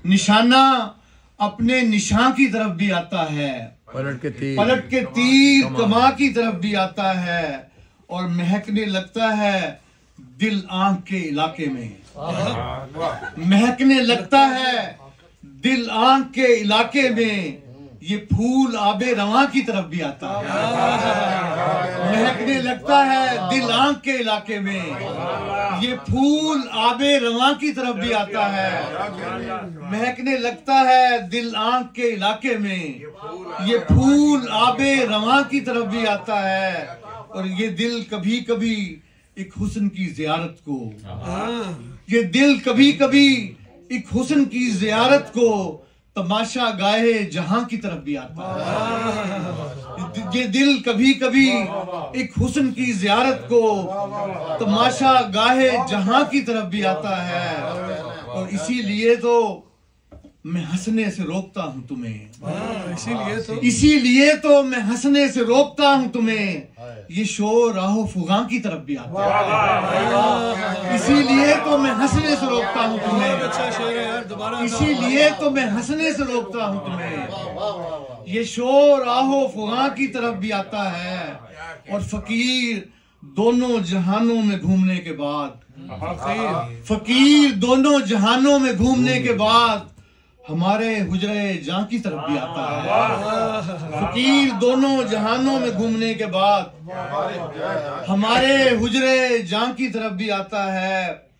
निशाना अपने निशान की तरफ भी आता है, पलट के तीर कमा की तरफ भी आता है, और महकने लगता है दिल आंख के इलाके में। महकने लगता है दिल आंख के इलाके में, ये फूल आबे रवां की तरफ भी आता है। महकने लगता है दिल आंख के इलाके में, ये फूल आबे रवां की तरफ भी आता है। महकने लगता है दिल आंख के इलाके में, ये फूल आबे रवां की तरफ भी आता है। और ये दिल कभी कभी एक हुस्न की जियारत को, ये दिल कभी कभी एक हुस्न की जियारत को तमाशा गाए जहां की तरफ भी आता है। ये दिल कभी कभी एक हुस्न की जियारत को तमाशा गाए जहां की तरफ भी आता है। और इसीलिए तो मैं हंसने से रोकता हूँ तुम्हें, इसीलिए तो मैं हंसने से रोकता हूँ तुम्हें, ये शोर राहो फुगां की तरफ भी आता है। इसीलिए तो मैं हंसने से रोकता हूँ तुम्हें, इसीलिए तो मैं हंसने से रोकता हूँ तुम्हें, ये शोर राहो फुगां की तरफ भी आता है। और फकीर दोनों जहानों में घूमने के बाद, फकीर दोनों जहानों में घूमने के बाद हमारे हुजरे जां की तरफ भी आता है। फकीर दोनों जहानों में घूमने के बाद हमारे हुजरे जां की तरफ भी आता है।